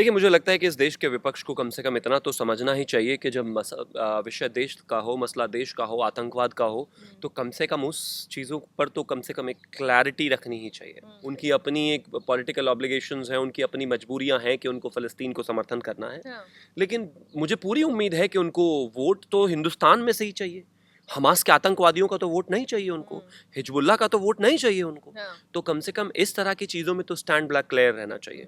देखिए, मुझे लगता है कि इस देश के विपक्ष को कम से कम इतना तो समझना ही चाहिए कि जब विषय देश का हो, मसला देश का हो, आतंकवाद का हो, तो कम से कम उस चीज़ों पर तो कम से कम एक क्लैरिटी रखनी ही चाहिए। उनकी अपनी एक पॉलिटिकल ऑब्लिगेशंस हैं, उनकी अपनी मजबूरियां हैं कि उनको फ़लस्तीन को समर्थन करना है। हाँ। लेकिन मुझे पूरी उम्मीद है कि उनको वोट तो हिंदुस्तान में से ही चाहिए। हमास के आतंकवादियों का तो वोट नहीं चाहिए उनको, हिजबुल्लाह का तो वोट नहीं चाहिए उनको। हाँ। तो कम से कम इस तरह की चीज़ों में तो स्टैंड ब्लैक क्लियर रहना चाहिए।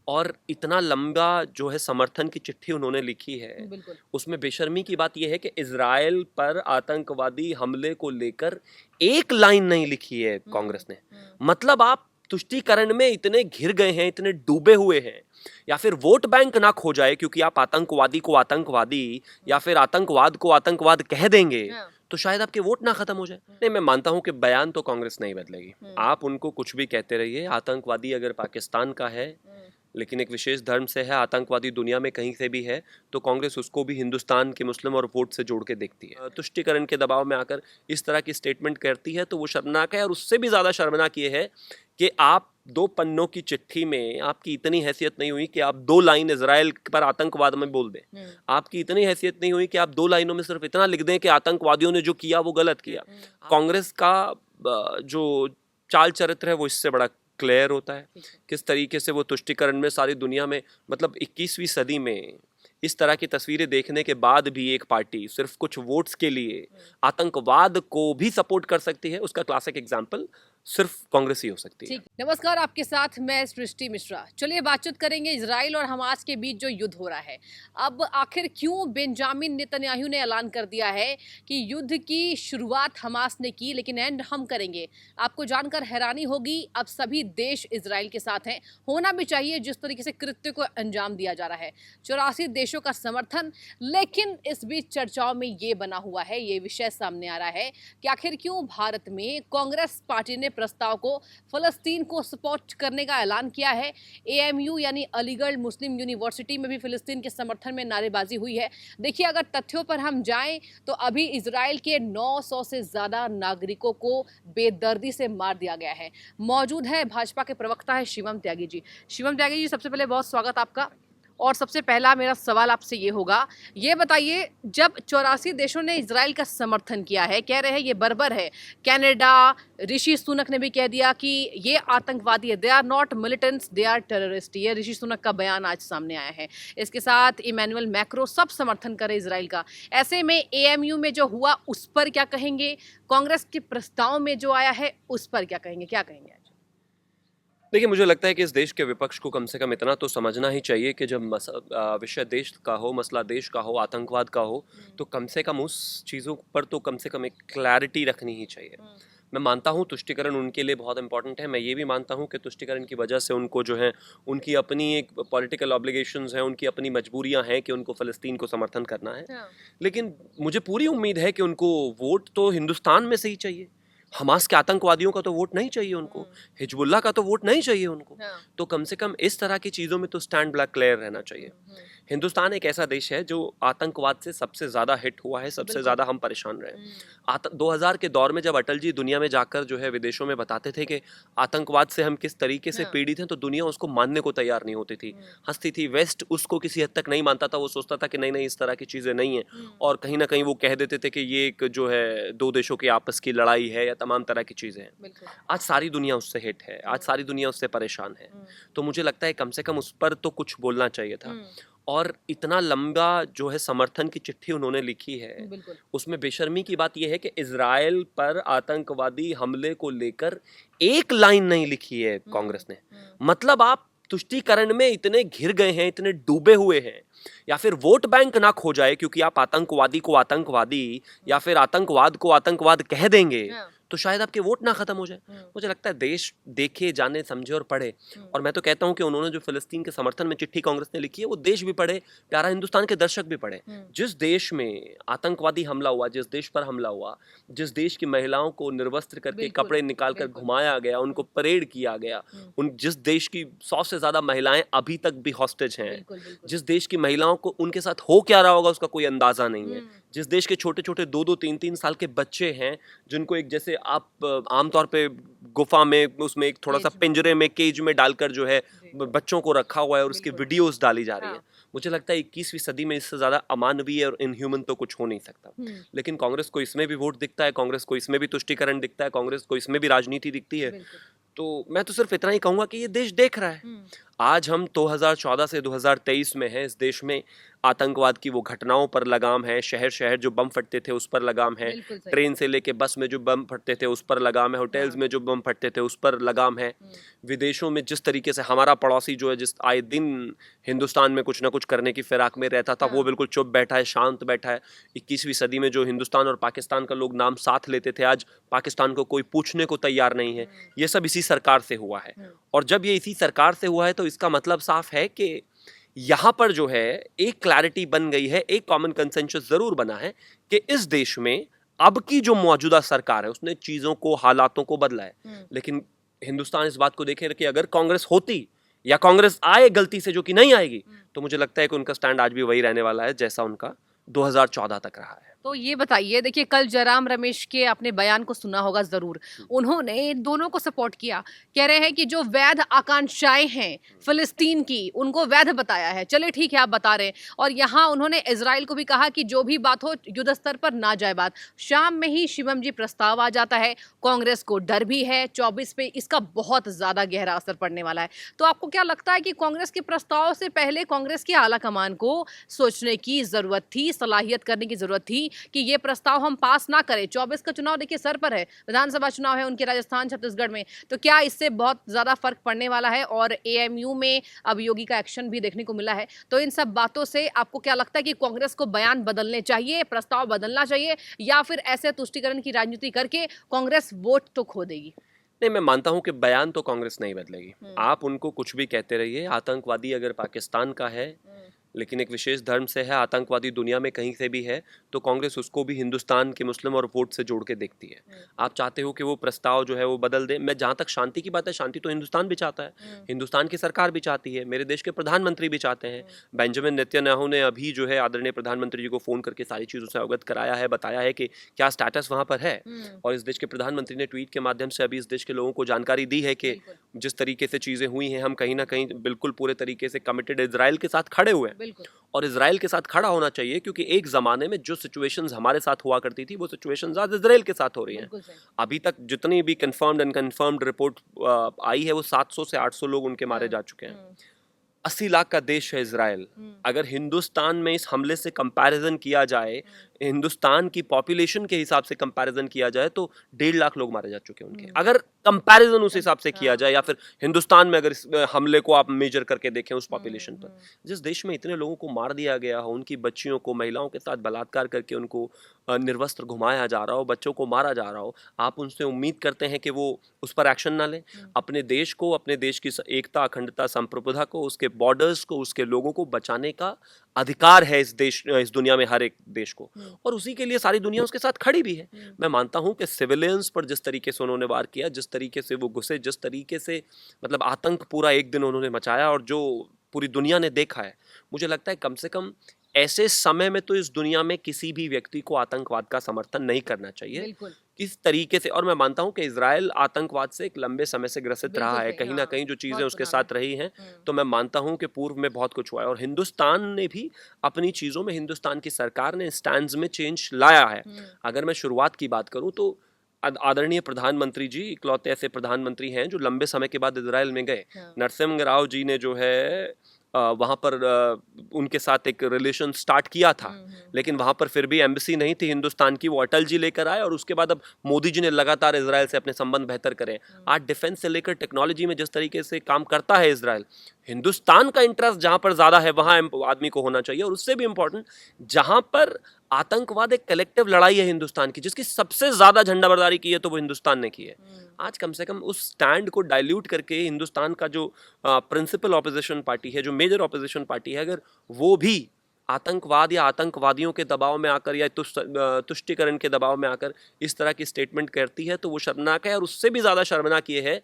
और इतना लंबा जो है समर्थन की चिट्ठी उन्होंने लिखी है, बिल्कुल। उसमें बेशर्मी की बात यह है कि इजराइल पर आतंकवादी हमले को लेकर एक लाइन नहीं लिखी है कांग्रेस ने। मतलब आप तुष्टीकरण में इतने घिर गए हैं, इतने डूबे हुए हैं, या फिर वोट बैंक ना खो जाए क्योंकि आप आतंकवादी को आतंकवादी या फिर आतंकवाद को आतंकवाद कह देंगे हाँ। तो शायद आपके वोट ना खत्म हो जाए। नहीं, मैं मानता हूं कि बयान तो कांग्रेस नहीं बदलेगी। आप उनको कुछ भी कहते रहिए, आतंकवादी अगर पाकिस्तान का है लेकिन एक विशेष धर्म से है, आतंकवादी दुनिया में कहीं से भी है, तो कांग्रेस उसको भी हिंदुस्तान के मुस्लिम और वोट से जोड़ के देखती है। तुष्टीकरण के दबाव में आकर इस तरह की स्टेटमेंट करती है तो वो शर्मनाक है। और उससे भी ज़्यादा शर्मनाक ये है कि आप 2 पन्नों की चिट्ठी में आपकी इतनी हैसियत नहीं हुई कि आप 2 लाइन इजराइल पर आतंकवाद में बोल दें। आपकी इतनी हैसियत नहीं हुई कि आप 2 लाइनों में सिर्फ इतना लिख दें कि आतंकवादियों ने जो किया वो गलत किया। कांग्रेस का जो चाल चरित्र है वो इससे बड़ा क्लियर होता है। किस तरीके से वो तुष्टीकरण में सारी दुनिया में, मतलब 21वीं सदी में इस तरह की तस्वीरें देखने के बाद भी एक पार्टी सिर्फ कुछ वोट्स के लिए आतंकवाद को भी सपोर्ट कर सकती है, उसका क्लासिक एग्जाम्पल सिर्फ कांग्रेस ही हो सकती है। नमस्कार, आपके साथ मैं सृष्टि मिश्रा। चलिए बातचीत करेंगे इजराइल और हमास के बीच जो युद्ध हो रहा है। अब आखिर क्यों बेंजामिन नेतन्याहू ने ऐलान कर दिया है कि युद्ध की शुरुआत हमास ने की लेकिन एंड हम करेंगे। आपको जानकर हैरानी होगी, अब सभी देश इजराइल के साथ हैं। होना भी चाहिए जिस तरीके से कृत्य को अंजाम दिया जा रहा है। 84 देशों का समर्थन। लेकिन इस बीच चर्चाओं में ये बना हुआ है, ये विषय सामने आ रहा है कि आखिर क्यों भारत में कांग्रेस पार्टी ने प्रस्ताव को फलस्तीन को सपोर्ट करने का ऐलान किया है। एएमयू यानी अलीगढ़ मुस्लिम यूनिवर्सिटी में भी फिलिस्तीन के समर्थन में नारेबाजी हुई है। देखिए, अगर तथ्यों पर हम जाएं तो अभी इजराइल के 900 से ज्यादा नागरिकों को बेदर्दी से मार दिया गया है। मौजूद है भाजपा के प्रवक्ता है शिवम त्यागी जी। शिवम त्यागी जी, सबसे पहले बहुत स्वागत आपका। और सबसे पहला मेरा सवाल आपसे ये होगा, ये बताइए, जब 84 देशों ने इजराइल का समर्थन किया है, कह रहे हैं ये बर्बर है। कनाडा, ऋषि सुनक ने भी कह दिया कि ये आतंकवादी है, they are not militants, they are terrorist. ये ऋषि सुनक का बयान आज सामने आया है। इसके साथ इमैनुअल मैक्रो, सब समर्थन करे इजराइल का। ऐसे में एएमयू में जो हुआ उस पर क्या कहेंगे? कांग्रेस के प्रस्ताव में जो आया है उस पर क्या कहेंगे? क्या कहेंगे? देखिए, मुझे लगता है कि इस देश के विपक्ष को कम से कम इतना तो समझना ही चाहिए कि जब विषय देश का हो, मसला देश का हो, आतंकवाद का हो, तो कम से कम उस चीज़ों पर तो कम से कम एक क्लैरिटी रखनी ही चाहिए। मैं मानता हूँ तुष्टीकरण उनके लिए बहुत इंपॉर्टेंट है। मैं ये भी मानता हूँ कि तुष्टीकरण की वजह से उनको जो है, उनकी अपनी एक पॉलिटिकल ऑब्लिगेशंस हैं, उनकी अपनी मजबूरियां हैं कि उनको फ़लस्तीन को समर्थन करना है। लेकिन मुझे पूरी उम्मीद है कि उनको वोट तो हिंदुस्तान में से ही चाहिए। हमास के आतंकवादियों का तो वोट नहीं चाहिए उनको, हिजबुल्लाह का तो वोट नहीं चाहिए उनको। तो कम से कम इस तरह की चीज़ों में तो स्टैंड ब्लैक क्लियर रहना चाहिए। हिंदुस्तान एक ऐसा देश है जो आतंकवाद से सबसे ज़्यादा हिट हुआ है, सबसे ज़्यादा हम परेशान रहे। 2000 के दौर में जब अटल जी दुनिया में जाकर जो है विदेशों में बताते थे कि आतंकवाद से हम किस तरीके से पीड़ित हैं, तो दुनिया उसको मानने को तैयार नहीं होती थी, हंसती थी। वेस्ट उसको किसी हद तक नहीं मानता था, वो सोचता था कि नहीं नहीं, इस तरह की चीज़ें नहीं हैं। और कहीं ना कहीं वो कह देते थे कि ये एक जो है 2 देशों की आपस की लड़ाई है या तमाम तरह की चीज़ें हैं। आज सारी दुनिया उससे हिट है, आज सारी दुनिया उससे परेशान है। तो मुझे लगता है कम से कम उस पर तो कुछ बोलना चाहिए था। और इतना लंबा जो है समर्थन की चिट्ठी उन्होंने लिखी है, उसमें बेशर्मी की बात यह है कि इजराइल पर आतंकवादी हमले को लेकर एक लाइन नहीं लिखी है कांग्रेस ने। मतलब आप तुष्टीकरण में इतने घिर गए हैं, इतने डूबे हुए हैं, या फिर वोट बैंक ना खो जाए क्योंकि आप आतंकवादी को आतंकवादी या फिर आतंकवाद को आतंकवाद कह देंगे तो शायद आपके वोट ना खत्म हो जाए। मुझे लगता है देश देखे, जाने, समझे और पढ़े। और मैं तो कहता हूं कि उन्होंने जो फिलिस्तीन के समर्थन में चिट्ठी कांग्रेस ने लिखी है वो देश भी पढ़े, प्यारा हिंदुस्तान के दर्शक भी पढ़े। जिस देश में आतंकवादी हमला हुआ, जिस देश पर हमला हुआ, जिस देश की महिलाओं को निर्वस्त्र करके कपड़े निकालकर घुमाया गया, उनको परेड किया गया, जिस देश की 100 से ज्यादा महिलाएं अभी तक भी हॉस्टेज हैं, जिस देश की महिलाओं को उनके साथ हो क्या रहा होगा उसका कोई अंदाजा नहीं है, जिस देश के छोटे छोटे 2-2 3-3 साल के बच्चे हैं, जिनको एक जैसे आप आमतौर पे गुफा में उसमें एक थोड़ा सा केज में। पिंजरे में केज में डालकर जो है जी। बच्चों को रखा हुआ है और उसकी बिल्कुल। वीडियोस डाली जा रही है। हाँ। मुझे लगता है 21वीं सदी में इससे ज्यादा अमानवीय और इनह्यूमन तो कुछ हो नहीं सकता। लेकिन कांग्रेस को इसमें भी वोट दिखता है, कांग्रेस को इसमें भी तुष्टीकरण दिखता है, कांग्रेस को इसमें भी राजनीति दिखती है। बिल्कुल। तो मैं तो सिर्फ इतना ही कहूंगा कि ये देश देख रहा है। आज हम 2014 से 2023 में हैं। इस देश में आतंकवाद की वो घटनाओं पर लगाम है, शहर शहर जो बम फटते थे उस पर लगाम है, बिल्कुल सही। ट्रेन से लेके बस में जो बम फटते थे उस पर लगाम है, होटल्स हाँ। में जो बम फटते थे उस पर लगाम है। विदेशों में जिस तरीके से हमारा पड़ोसी जो है, जिस आए दिन हिंदुस्तान में कुछ ना कुछ करने की फिराक में रहता था, वो हाँ। बिल्कुल चुप बैठा है, शांत बैठा है। 21वीं सदी में जो हिंदुस्तान और पाकिस्तान का लोग नाम साथ लेते थे, आज पाकिस्तान को कोई पूछने को तैयार नहीं है। ये सब इसी सरकार से हुआ है। और जब ये इसी सरकार से हुआ है तो इसका मतलब साफ है कि यहां पर जो है एक क्लैरिटी बन गई है, एक कॉमन कंसेंसस जरूर बना है कि इस देश में अब की जो मौजूदा सरकार है उसने चीजों को, हालातों को बदला है। लेकिन हिंदुस्तान इस बात को देखे कि अगर कांग्रेस होती या कांग्रेस आए गलती से, जो कि नहीं आएगी, तो मुझे लगता है कि उनका स्टैंड आज भी वही रहने वाला है जैसा उनका 2014 तक रहा है। तो ये बताइए, देखिए कल जयराम रमेश के आपने बयान को सुना होगा जरूर। उन्होंने दोनों को सपोर्ट किया, कह रहे हैं कि जो वैध आकांक्षाएं हैं फिलिस्तीन की, उनको वैध बताया है। चलिए ठीक है, आप बता रहे हैं। और यहाँ उन्होंने इजराइल को भी कहा कि जो भी बात हो युद्ध स्तर पर ना जाए बात। शाम में ही शिवम जी प्रस्ताव आ जाता है। कांग्रेस को डर भी है 24 पे इसका बहुत ज्यादा गहरा असर पड़ने वाला है। तो आपको क्या लगता है कि कांग्रेस के प्रस्ताव से पहले कांग्रेस की आला कमान को सोचने की जरूरत थी, सलाहियत करने की जरूरत थी कि ये प्रस्ताव हम पास ना करें? 24 का चुनाव देखिए सर पर है, विधानसभा चुनाव है उनके राजस्थान छत्तीसगढ़ में। तो क्या इससे बहुत ज्यादा फर्क पड़ने वाला है? और एएमयू में अब योगी का एक्शन भी देखने को मिला है। तो इन सब बातों से आपको क्या लगता है कि कांग्रेस को बयान बदलने चाहिए, प्रस्ताव बदलना चाहिए, या फिर ऐसे तुष्टीकरण की राजनीति करके कांग्रेस वोट तो खो देगी? नहीं, मैं मानता हूं कि बयान तो कांग्रेस नहीं बदलेगी। आप उनको कुछ भी कहते रहिए, आतंकवादी अगर पाकिस्तान का है लेकिन एक विशेष धर्म से है, आतंकवादी दुनिया में कहीं से भी है, तो कांग्रेस उसको भी हिंदुस्तान के मुस्लिम और वोट से जोड़ के देखती है। आप चाहते हो कि वो प्रस्ताव जो है वो बदल दे। मैं जहां तक शांति की बात है, शांति तो हिंदुस्तान भी चाहता है, हिंदुस्तान की सरकार भी चाहती है, मेरे देश के प्रधानमंत्री भी चाहते हैं। बेंजामिन नेतन्याहू ने अभी जो है आदरणीय प्रधानमंत्री जी को फोन करके सारी चीजों से अवगत कराया है, बताया है कि क्या स्टेटस वहां पर है। और इस देश के प्रधानमंत्री ने ट्वीट के माध्यम से अभी इस देश के लोगों को जानकारी दी है कि जिस तरीके से चीजें हुई हैं, हम कहीं ना कहीं बिल्कुल पूरे तरीके से कमिटेड इजराइल के साथ खड़े हुए हैं। और इजराइल के साथ खड़ा होना चाहिए, क्योंकि एक जमाने में जो सिचुएशंस हमारे साथ हुआ करती थी वो सिचुएशंस आज इजराइल के साथ हो रही हैं। अभी तक जितनी भी कंफर्म्ड अनकंफर्म्ड रिपोर्ट आई है वो 700 से 800 लोग उनके मारे जा चुके हैं। 80 लाख का देश है इजराइल। अगर हिंदुस्तान में इस हमले से कंपैरिजन किया जाए, हिंदुस्तान की पॉपुलेशन के हिसाब से कंपैरिजन किया जाए, तो 1.5 लाख लोग मारे जा चुके हैं उनके। अगर कंपैरिजन उस हिसाब से किया जाए, या फिर हिंदुस्तान में अगर इस हमले को आप मेजर करके देखें उस पॉपुलेशन पर, जिस देश में इतने लोगों को मार दिया गया हो, उनकी बच्चियों को, महिलाओं के साथ बलात्कार करके उनको निर्वस्त्र घुमाया जा रहा हो, बच्चों को मारा जा रहा हो, आप उनसे उम्मीद करते हैं कि वो उस पर एक्शन ना लें? अपने देश को, अपने देश की एकता, अखंडता, संप्रभुता को, उसके बॉर्डर्स को, उसके लोगों को बचाने का अधिकार है इस दुनिया में हर एक देश को, और उसी के लिए सारी दुनिया उसके साथ खड़ी भी है। मैं मानता हूं कि सिविलियंस पर जिस तरीके से उन्होंने वार किया, जिस तरीके से वो घुसे, जिस तरीके से मतलब आतंक पूरा एक दिन उन्होंने मचाया और जो पूरी दुनिया ने देखा है, मुझे लगता है कम से कम ऐसे समय में तो इस दुनिया में किसी भी व्यक्ति को आतंकवाद का समर्थन नहीं करना चाहिए। किस तरीके से, और मैं मानता हूं कि इजराइल आतंकवाद से एक लंबे समय से ग्रसित रहा है, कहीं ना कहीं जो चीजें उसके साथ रही हैं, तो मैं मानता हूं कि पूर्व में बहुत कुछ हुआ है, और हिंदुस्तान ने भी अपनी चीजों में, हिंदुस्तान की सरकार ने स्टैंड्स में चेंज लाया है। अगर मैं शुरुआत की बात करूं तो आदरणीय प्रधानमंत्री जी इकलौते ऐसे प्रधानमंत्री हैं जो लंबे समय के बाद इजराइल में गए। नरसिम्हा राव जी ने जो है वहाँ पर उनके साथ एक रिलेशन स्टार्ट किया था, लेकिन वहाँ पर फिर भी एम्बेसी नहीं थी हिंदुस्तान की, वो अटल जी लेकर आए, और उसके बाद अब मोदी जी ने लगातार इजराइल से अपने संबंध बेहतर करें। आज डिफेंस से लेकर टेक्नोलॉजी में जिस तरीके से काम करता है इजराइल, हिंदुस्तान का इंटरेस्ट जहाँ पर ज़्यादा है वहाँ आदमी को होना चाहिए। और उससे भी इम्पोर्टेंट, जहाँ पर आतंकवाद एक कलेक्टिव लड़ाई है हिंदुस्तान की, जिसकी सबसे ज़्यादा झंडाबरदारी की है तो वो हिंदुस्तान ने की है। आज कम से कम उस स्टैंड को डाइल्यूट करके हिंदुस्तान का जो प्रिंसिपल ऑपोजिशन पार्टी है, जो मेजर ऑपोजिशन पार्टी है, अगर वो भी आतंकवाद या आतंकवादियों के दबाव में आकर या तुष्टीकरण के दबाव में आकर इस तरह की स्टेटमेंट करती है, तो वो शर्मनाक है। और उससे भी ज़्यादा शर्मनाक ये है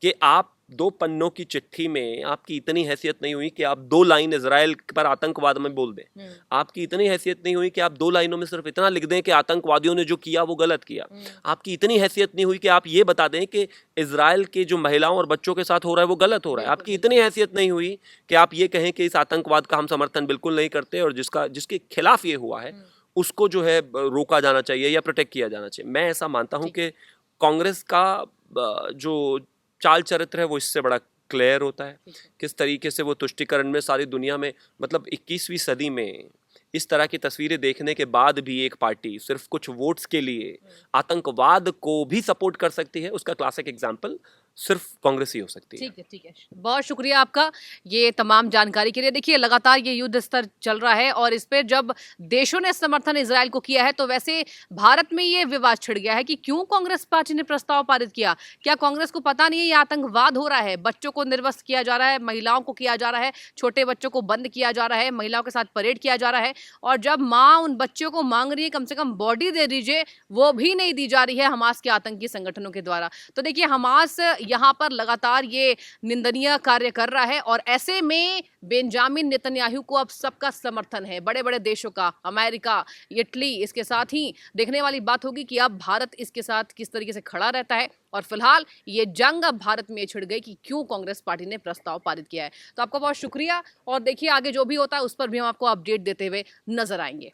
कि आप 2 पन्नों की चिट्ठी में आपकी इतनी हैसियत नहीं हुई कि आप 2 लाइन इजराइल पर आतंकवाद में बोल दें। आपकी इतनी हैसियत नहीं हुई कि आप 2 लाइनों में सिर्फ इतना लिख दें कि आतंकवादियों ने जो किया वो गलत किया। आपकी इतनी हैसियत नहीं हुई कि आप ये बता दें कि इजराइल के जो महिलाओं और बच्चों के साथ हो रहा है वो गलत हो रहा है। आपकी इतनी हैसियत नहीं हुई कि आप ये कहें कि इस आतंकवाद का हम समर्थन बिल्कुल नहीं करते और जिसके खिलाफ ये हुआ है उसको जो है रोका जाना चाहिए या प्रोटेक्ट किया जाना चाहिए। मैं ऐसा मानता हूं कि कांग्रेस का जो चाल चरित्र है वो इससे बड़ा क्लियर होता है। किस तरीके से वो तुष्टीकरण में सारी दुनिया में, मतलब 21वीं सदी में इस तरह की तस्वीरें देखने के बाद भी एक पार्टी सिर्फ कुछ वोट्स के लिए आतंकवाद को भी सपोर्ट कर सकती है, उसका क्लासिक एग्जाम्पल सिर्फ कांग्रेस ही हो सकती है। ठीक है, बहुत शुक्रिया आपका ये तमाम जानकारी के लिए। देखिए लगातार ये युद्ध स्तर चल रहा है और इस पे जब देशों ने समर्थन इजराइल को किया है तो वैसे भारत में ये विवाद छिड़ गया है कि क्यों कांग्रेस पार्टी ने प्रस्ताव पारित किया। क्या कांग्रेस को पता नहीं है ये आतंकवाद हो रहा है, बच्चों को निर्वस्त्र किया जा रहा है, महिलाओं को किया जा रहा है, छोटे बच्चों को बंद किया जा रहा है, महिलाओं के साथ परेड किया जा रहा है, और जब माँ उन बच्चों को मांग रही है कम से कम बॉडी दे दीजिए, वो भी नहीं दी जा रही है हमास के आतंकी संगठनों के द्वारा। तो देखिए हमास यहाँ पर लगातार ये निंदनीय कार्य कर रहा है और ऐसे में बेंजामिन नेतन्याहू को अब सबका समर्थन है, बड़े बड़े देशों का, अमेरिका, इटली। इसके साथ ही देखने वाली बात होगी कि अब भारत इसके साथ किस तरीके से खड़ा रहता है। और फिलहाल ये जंग अब भारत में छिड़ गई कि क्यों कांग्रेस पार्टी ने प्रस्ताव पारित किया है। तो आपका बहुत शुक्रिया और देखिए आगे जो भी होता है उस पर भी हम आपको अपडेट देते हुए नजर आएंगे।